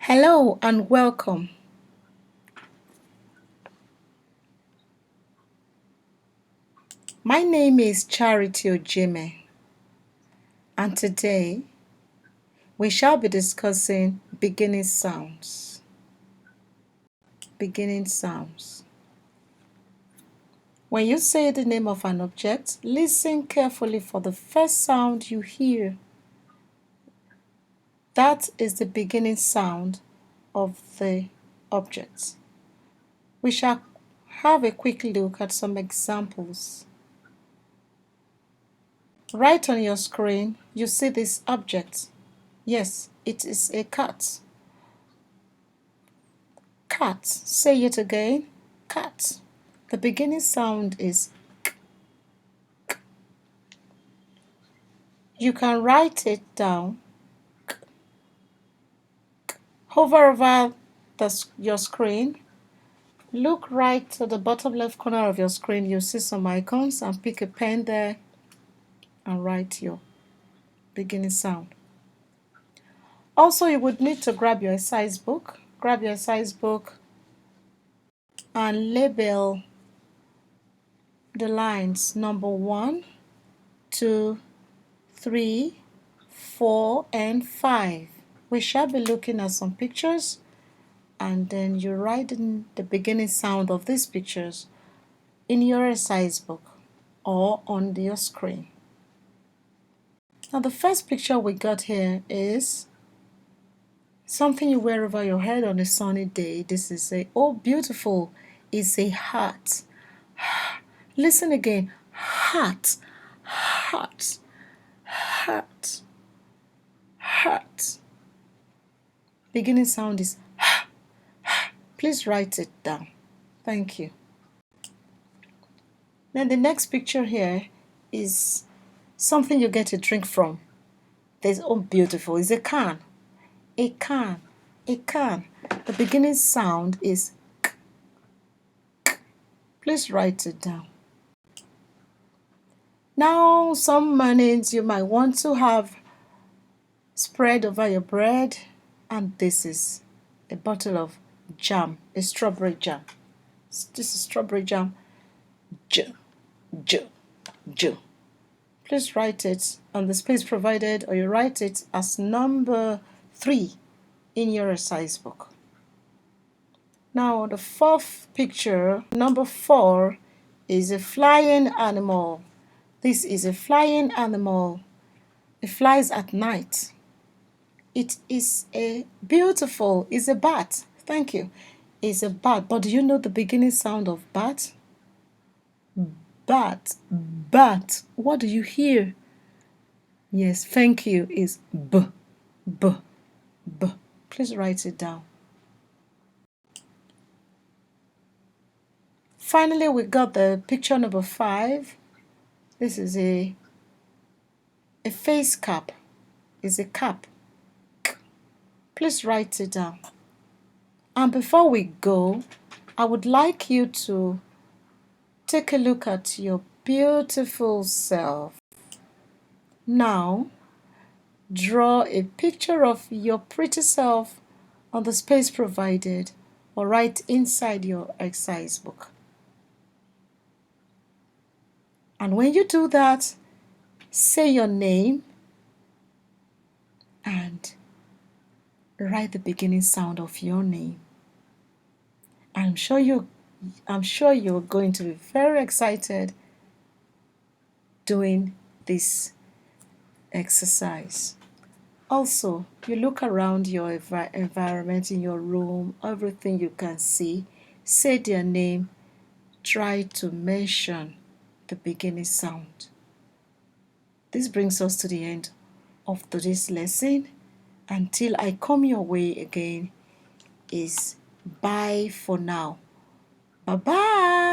Hello and welcome. My name is Charity Ojime, and today we shall be discussing beginning sounds. Beginning sounds. When you say the name of an object, listen carefully for the first sound you hear. That is the beginning sound of the object. We shall have a quick look at some examples. Right on your screen, you see this object. Yes, it is a cat. Cat. Say it again. Cat. The beginning sound is k, k. You can write it down. K, k. Hover over your screen. Look right to the bottom left corner of your screen. You'll see some icons and pick a pen there and write your beginning sound. Also, you would need to grab your exercise book. Grab your exercise book and label the lines number 1, 2, 3, 4, and 5. We shall be looking at some pictures and then you write in the beginning sound of these pictures in your exercise book or on your screen. Now the first picture we got here is something you wear over your head on a sunny day. This is oh beautiful, it's a hat. Listen again, hat, hat, hat, hat. Beginning sound is please write it down. Thank you. Then the next picture here is something you get a drink from. There's oh beautiful, it's a can. A can. A can. The beginning sound is k, k. Please write it down. Now some mornings you might want to have spread over your bread, and this is a bottle of jam, a strawberry jam. This is strawberry jam. J, j, j. Please write it on the space provided, or you write it as number 3 in your exercise book. Now the fourth picture, number 4, is a flying animal. This is a flying animal. It flies at night. It is a beautiful, it's a bat. Thank you. It's a bat. But do you know the beginning sound of bat? Bat, bat. What do you hear? Yes, thank you, is b, b, b. Please write it down. Finally, we got the picture number 5. This is a face cap. It's a cap. Please write it down. And before we go, I would like you to take a look at your beautiful self. Now, draw a picture of your pretty self on the space provided or right inside your exercise book. And when you do that, say your name and write the beginning sound of your name. I'm sure you're going to be very excited doing this exercise. Also, you look around your environment in your room, everything you can see, say their name, try to mention the beginning sound. This brings us to the end of today's lesson. Until I come your way again, is bye for now. Bye-bye.